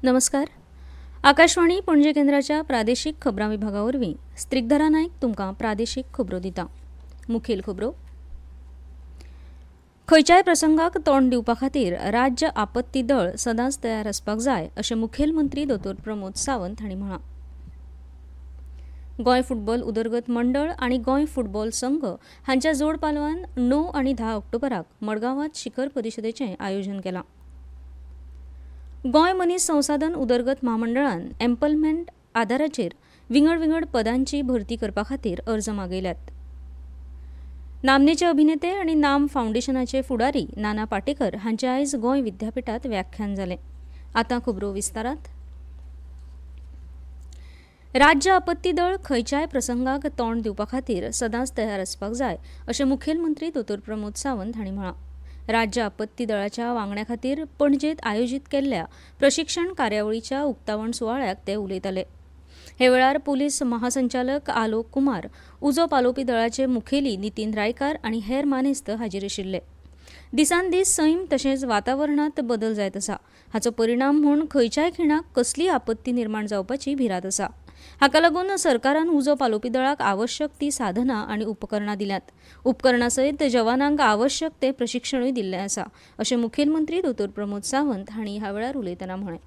नमस्कार. आकाशवाणी पणजी केंद्राच्या प्रादेशीक खबरां विभागावरवीं स्त्रिगधरा नायक तुमकां प्रादेशीक खबरो दिता. मुखेल खबरो. खंयच्याय प्रसंगाक तोंड दिवपा खातीर राज्य आपत्ती दळ सदांच तयार आसपाक जाय अशें मुखेलमंत्री दोतोर प्रमोद सावंत हांणी म्हळां. गोंय फुटबॉल उदरगत मंडळ आनी गोंय फुटबॉल संघ हांच्या जोड पालवान 9 आनी 10 ऑक्टोबराक मडगांवांत शिखर परिशदेचें आयोजन केलां. गोंय मनीस संसाधन उदरगत महामंडळान एम्पलमेंट आदाराचेर विंगड पदांची भरती करपा खातीर अर्ज मागयल्यात. नामनेचे अभिनेते आनी नाम फाउंडेशनाचे फुडारी नाना पाटेकर हांचे आयज गोंय विद्यापीठांत व्याख्यान जालें. आतां खबरो विस्तारांत. राज्य आपत्ती दळ खंयच्याय प्रसंगाक तोंड दिवपा खातीर सदांच तयार आसपाक जाय अशें मुखेलमंत्री दोतोर प्रमोद सावंत हांणी म्हळां. राज्य आपत्ती दळाच्या वांगड्या खातीर पणजेंत आयोजीत केल्ल्या प्रशिक्षण कार्यावळीच्या उक्तावण सुवाळ्याक ते उलयताले. हे वेळार पुलीस महासंचालक आलोक कुमार, उजो पालोवपी दळाचे मुखेली नितीन रायकार आनी हेर मानेस्त हाजीर आशिल्ले. दिसान दीस सैम तशेंच वातावरणांत बदल जायत आसा. हाचो परिणाम म्हूण खंयच्याय खिणाक कसली आपत्ती निर्माण जावपाची भिरांत आसा. हाका लागून सरकारान उजो पालोवपी दळाक आवश्यक ती साधनां आनी उपकरणां दिल्यात. उपकरणां सयत जवानांक आवश्यक ते प्रशिक्षणूय दिल्लें आसा अशें मुखेलमंत्री दोतोर प्रमोद सावंत हांणी ह्या वेळार उलयतना म्हळें.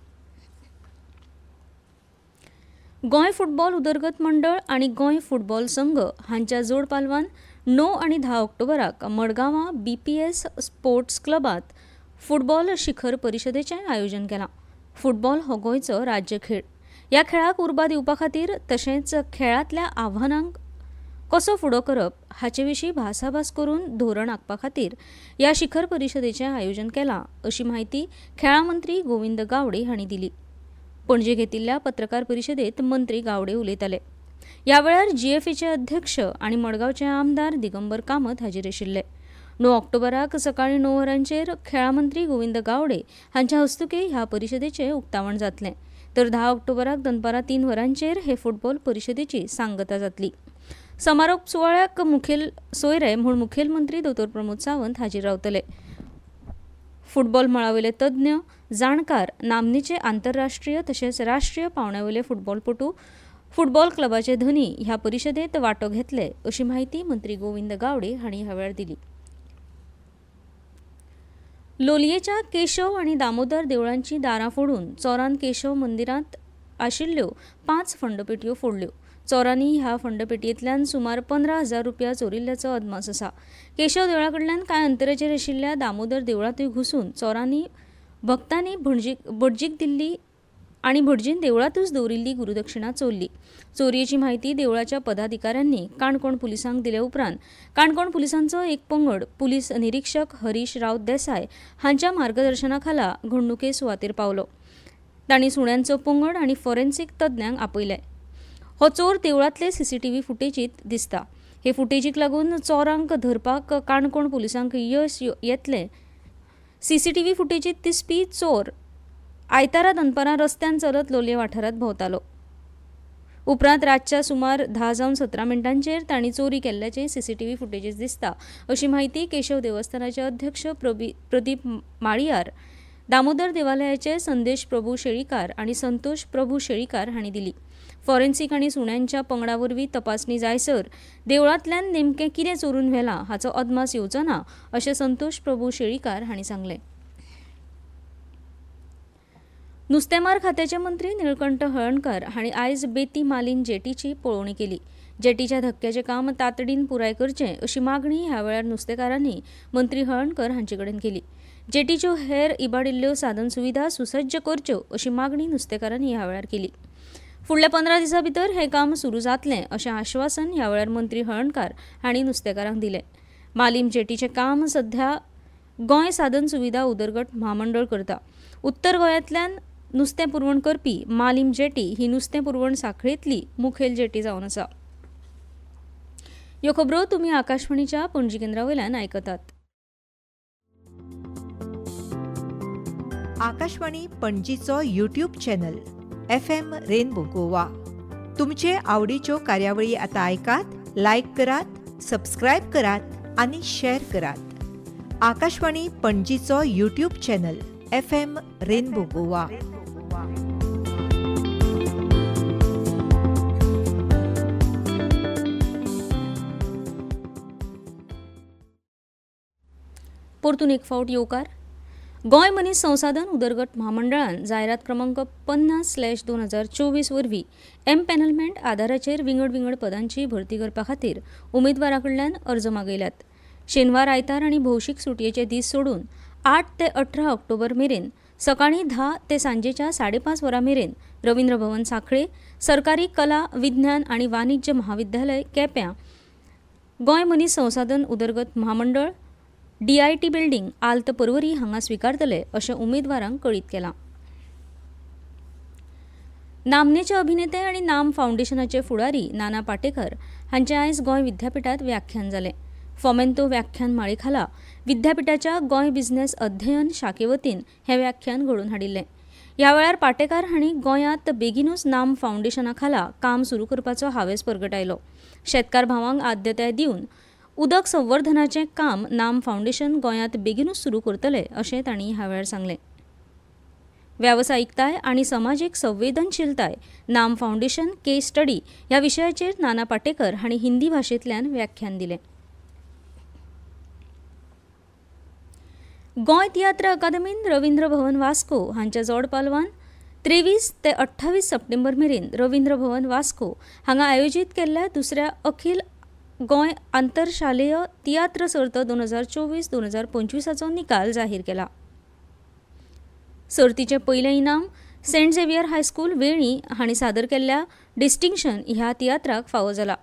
गोंय फुटबॉल उदरगत मंडळ आनी गोंय फुटबॉल संघ हांच्या जोड पालवान 9 आनी 10 ऑक्टोबराक मडगांवां BPS स्पोर्ट्स क्लबांत फुटबॉल शिखर परिशदेचें आयोजन केलां. फुटबॉल हो गोंयचो राज्य खेळ. ह्या खेळाक उर्बा दिवपा खातीर तशेंच खेळांतल्या आव्हानांक कसो फुडो करप हाचे विशीं भासाभास करून धोरण आंखपा खातीर ह्या शिखर परिशदेचें आयोजन केलां अशी माहिती खेळां मंत्री गोविंद गावडे हांणी दिली. पणजे घेतिल्ल्या पत्रकार परिशदेंत मंत्री गावडे उलयताले. ह्या वेळार GFAचे अध्यक्ष आनी मडगांवचे आमदार दिगंबर कामत हाजीर आशिल्ले. 9 ऑक्टोबराक सकाळीं 9 वरांचेर खेळां मंत्री गोविंद गावडे हांच्या हस्तुकी ह्या परिशदेचें उक्तावण जातलें, तर 10 ऑक्टोबराक दनपारां 3 वरांचेर हे फुटबॉल परिशदेची सांगता जातली. समारोप सुवाळ्याक मुखेल सोयरे म्हूण मुखेलमंत्री दोतोर प्रमोद सावंत हाजीर रावतले. फुटबॉल मळावयले तज्ञ, जाणकार, नामनेचे आंतरराष्ट्रीय तशेंच राष्ट्रीय पांवड्यावयले फुटबॉलपटू, फुटबॉल क्लबाचे धनी ह्या परिशदेंत वांटो घेतले अशी माहिती मंत्री गोविंद गावडे हांणी ह्या वेळार दिली. लोलयेच्या केशव आनी दामोदर देवळांची दारां फोडून चोरान केशव मंदिरांत आशिल्ल्यो 5 फंडपेटयो फोडल्यो. चोरांनी ह्या फंडपेटयेंतल्यान सुमार 15,000 रुपया चोरिल्ल्याचो अदमास आसा. केशव देवळा कडल्यान कांय अंतराचेर आशिल्ल्या दामोदर देवळांतूय घुसून चोरांनी भक्तांनी भटजीक दिल्ली आनी भटजीन देवळांतूच दवरिल्ली गुरुदक्षिणा चोरली. चोरयेची म्हायती देवळाच्या पदाधिकाऱ्यांनी काणकोण पुलिसांक दिले उपरांत काणकोण पुलिसांचो एक पंगड पुलीस निरीक्षक हरीश रावत देसाय हांच्या मार्गदर्शना खाला घडणुके सुवातेर पावलो. तांणी सुण्यांचो पंगड आनी फॉरेन्सीक तज्ञांक आपयले. हो चोर देवळांतले CCTV फुटेजींत दिसता. हे फुटेजीक लागून चोरांक धरपाक काणकोण पुलिसांक यश येतलें. CCTV फुटेजींत दिसपी चोर आयतारा दनपारां रस्त्यान चलत लोलये वाठारांत भोंवतालो. उपरांत रातच्या सुमार 10:17 तांणी चोरी केल्ल्याचें CCTV फुटेजीस दिसता अशी माहिती केशव देवस्थानाचे अध्यक्ष प्रदीप माळियार, दामोदर देवालयाचे संदेश प्रभू शेळीकार आनी संतोष प्रभू शेळीकार हांणी दिली. फॉरेन्सीक आनी सुण्यांच्या पंगडा वरवीं तपासणी जायसर देवळांतल्यान नेमकें कितें चोरून व्हेलां हाचो अदमास येवचो ना अशें संतोष प्रभू शेळीकार हांणी सांगलें. नुस्तेमार खात्याचे मंत्री निळकंठ हळर्णकार हांणी आयज बेती मालीन जेटीची पळोवणी केली. जेटीच्या धक्क्याचें काम तातडीन पुराय करचें अशी मागणी ह्या वेळार नुस्तेकारांनी मंत्री हळर्णकर हांचे कडेन केली. जेटीच्यो हेर इबाडिल्ल्यो साधन सुविधा सुसज्ज करच्यो अशी मागणी नुस्तेकारांनी ह्या वेळार केली. फुडल्या 15 दिसां भितर हें काम सुरू जातलें अशें आश्वासन ह्या वेळार मंत्री हळर्णकार हांणी नुस्तेकारांक दिलें. मालीम जेटीचें काम सध्या गोंय साधन सुविधा उदरगत महामंडळ करता. उत्तर गोंयांतल्यान नुस्तें पुरवण करपी मालीम जेटी ही नुस्तें पुरवण सांखळेंतली मुखेल जेटी जावन आसा. ह्यो खबरो तुमी आकाशवाणीच्या पणजी केंद्रावयल्यान आयकतात. आकाशवाणी पणजीचो YouTube channel FM rainbow Goa. तुमचे आवडीच्यो कार्यावळी आता ऐकात, लाईक करात, सबस्क्राईब करात आणि शेअर करात. आकाशवाणी पणजीचो YouTube channel FM rainbow Goa. परतून एक फावट येवकार. गोंय मनीस संसाधन उदरगत महामंडळान जायरात क्रमांक 50/2024 वरवीं एमपॅनलमेंट आधाराचेर विंगड पदांची भरती करपा खातीर उमेदवारां कडल्यान अर्ज मागयल्यात. शेनवार, आयतार आनी भौशीक सुटयेचे दीस सोडून 8 ते 18 ऑक्टोबर मेरेन सकाळीं 10 ते सांजेच्या 5:30 वरां मेरेन रवींद्र भवन सांखळे, सरकारी कला, विज्ञान आनी वाणिज्य महाविद्यालय केप्यां, गोंय मनीस संसाधन उदरगत महामंडळ, DIT बिल्डिंग, आल्त पर्वरी हांगा स्विकारतले अशें उमेदवारांक कळीत केलां. नामनेचे अभिनेते आनी नाम फाउंडेशनाचे फुडारी नाना पाटेकर हांचें आयज गोंय विद्यापिठांत व्याख्यान जालें. फोमेंतो व्याख्यान माळे खाला विद्यापिठाच्या गोंय बिझनेस अध्ययन शाखे वतीन हें व्याख्यान घडोवन हाडिल्लें. ह्या वेळार पाटेकार हांणी गोंयांत बेगीनूच नाम फाउंडेशना खाला काम सुरू करपाचो हावेस परगटायलो. शेतकार भावांक आद्यताय दिवन उदक संवर्धनाचें काम नाम फाउंडेशन गोंयांत बेगीनूच सुरू करतले अशें तांणी ह्या वेळार सांगलें. व्यावसायिकताय आनी समाजीक संवेदनशीलताय नाम फाउंडेशन केस स्टडी ह्या विशयाचेर नाना पाटेकर हांणी हिंदी भाशेंतल्यान व्याख्यान दिलें. गोंय तियात्र अकादेमीन रवींद्र भवन वास्को हांच्या जोड पालवान 23 ते 28 सप्टेंबर मेरेन रवींद्र भवन वास्को हांगा आयोजीत केल्ल्या दुसऱ्या अखिल गोंय आंतरशालेय तियात्र सर्त 2024-2025 निकाल जाहीर केला. सर्तीचें पयलें इनाम सेंट झेवियर हायस्कूल वेळीं हांणी सादर केल्ल्या डिस्टिंक्शन ह्या तियात्राक फावो जाला.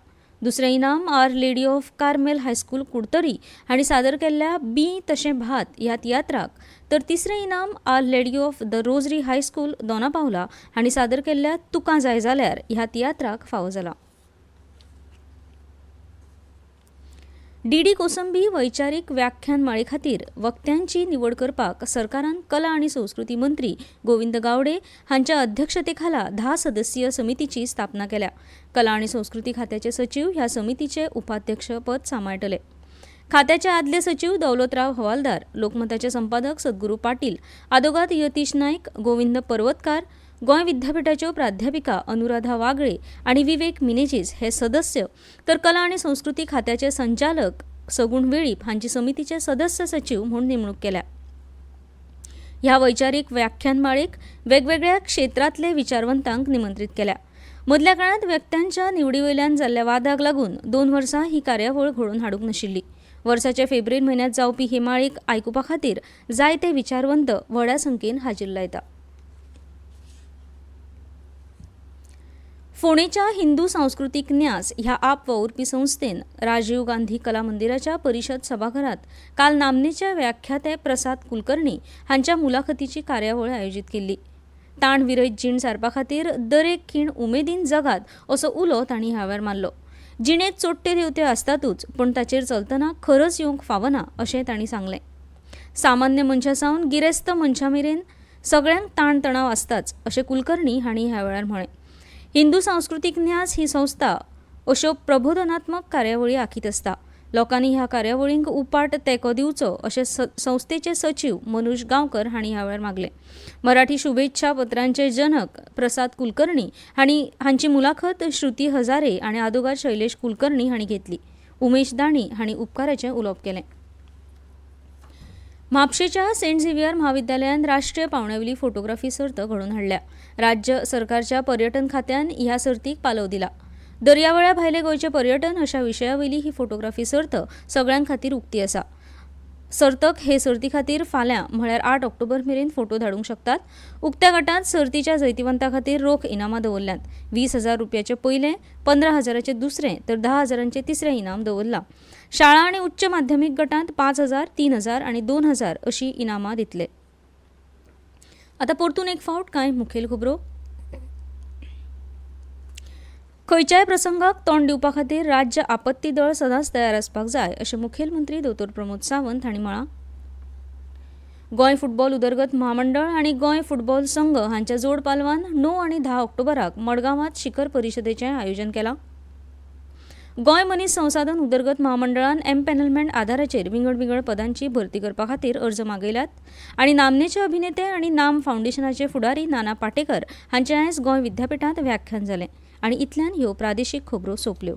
दुसरें इनाम Our Lady of Carmel high school Curtorim हांणी सादर केल्ल्या बी तशें भात ह्या तियात्राक, तर तिसरें इनाम Our Lady of the Rosary high school Dona Paula हांणी सादर केल्ल्या तुका जाय जाल्यार ह्या तियात्राक फावो जाला. DD कोसंबी वैचारीक व्याख्यान माळे खातीर वक्त्यांची निवड करपाक सरकारान कला आनी संस्कृती मंत्री गोविंद गावडे हांच्या अध्यक्षतेखाला 10 सदस्यीय समितीची स्थापना केल्या. कला आनी संस्कृती खात्याचे सचिव ह्या समितीचे उपाध्यक्षपद सांबाळटले. खात्याचे आदले सचिव दौलतराव हवालदार, लोकमताचे संपादक सद्गुरू पाटील, आदोगाद यतीश नायक, गोविंद पर्वतकार, गोंय विद्यापिठाच्यो प्राध्यापिका अनुराधा वागळे आनी विवेक मिनेजीस हे सदस्य, तर कला आनी संस्कृती खात्याचे संचालक सगुण वेळीप हांची समितीचे सदस्य सचिव म्हूण नेमणूक केल्या. ह्या वैचारीक व्याख्यानमाळेक वेगवेगळ्या क्षेत्रांतले विचारवंतांक निमंत्रीत केल्या. मदल्या काळांत व्यक्त्यांच्या निवडीवयल्यान जाल्ल्या वादाक लागून 2 वर्सां ही कार्यावळ घडोवन हाडूंक नाशिल्ली. वर्साच्या फेब्रुवारी म्हयन्यांत जावपी हे माळेक आयकुपा खातीर जायते विचारवंत व्हड्या संख्येन हाजीर लायता. फोंडेच्या हिंदू सांस्कृतिक न्यास ह्या आप वावुरपी संस्थेन राजीव गांधी कला मंदिराच्या परिशद सभाघरात काल नामनेचे व्याख्याते प्रसाद कुलकर्णी हांच्या मुलाखतीची कार्यावळ आयोजीत केल्ली. ताण विरयत जीण सारपा खातीर दरेक खीण उमेदीन जगात असो उलो तांणी ह्या वेळार मारलो. जिणेंत चोडटे देवत्यो आसतातूच, पण ताचेर चलतना खरच येवंक फावना अशें तांणी सांगलें. सामान्य मनशा सावन गिरेस्त मनशा मेरेन सगळ्यांक ताण तणाव आसताच अशें कुलकर्णी हांणी ह्या वेळार म्हळें. हिंदू सांस्कृतिक न्यास ही संस्था अश्यो प्रबोधनात्मक कार्यावळी आखीत आसता. लोकांनी ह्या कार्यावळींक उपाट तेंको दिवचो अशें संस्थेचे सचिव मनोज गांवकर हांणी ह्या वेळार मागलें. मराठी शुभेच्छा पत्रांचे जनक प्रसाद कुलकर्णी हांची मुलाखत श्रुती हजारे आनी आदोगाद शैलेश कुलकर्णी हांणी घेतली. उमेश दाणी हांणी उपकाराचें उलोवप केलें. म्हापशेच्या सेंट झेवियर महाविद्यालयान राष्ट्रीय पावण्यावेली फोटोग्राफी सर्त घडोवन हाडल्या. राज्य सरकारच्या पर्यटन खात्यान ह्या सर्तीक पालव दिला. दर्यावेळ्या भायले गोंयचे पर्यटन अशा विशयावयली ही फोटोग्राफी सर्त सगळ्यां खातीर उक्ती आसा. सर्तक हे सर्ती खातीर फाल्यां म्हळ्यार 8 ऑक्टोबर मेरेन फोटो धाडूंक शकतात. उक्त्या गटांत सर्तीच्या जैतिवंतां खातीर रोख इनामां दवरल्यांत. 20,000 रुपयाचें पयलें, 15,000चें दुसरें तर 10,000चें तिसरें इनाम दवरलां. शाळा आनी उच्च माध्यमीक गटांत 5,000, 3,000 आनी 2,000 अशीं इनामां दितले. आतां परतून एक फावट कांय मुखेल खबरो. खंयच्याय प्रसंगाक तोंड दिवपा खातीर राज्य आपत्ती दळ सदांच तयार आसपाक जाय अशें मुखेलमंत्री डॉ. प्रमोद सावंत हांणी म्हळां. गोंय फुटबॉल उदरगत महामंडळ आनी गोंय फुटबॉल संघ हांच्या जोड पालवान 9 आनी 10 ऑक्टोबराक मडगांवांत शिखर परिशदेचें आयोजन केलां. गोंय मनीस संसाधन उदरगत महामंडळान एमपॅनलमेंट आधाराचेर विंगड पदांची भरती करपा खातीर अर्ज मागयल्यात. आनी नामनेचे अभिनेते आनी नाम फाउंडेशनाचे फुडारी नाना पाटेकर हांचें आयज गोंय विद्यापिठांत व्याख्यान जालें. आनी इतल्यान ह्यो प्रादेशीक खबरो सोंपल्यो.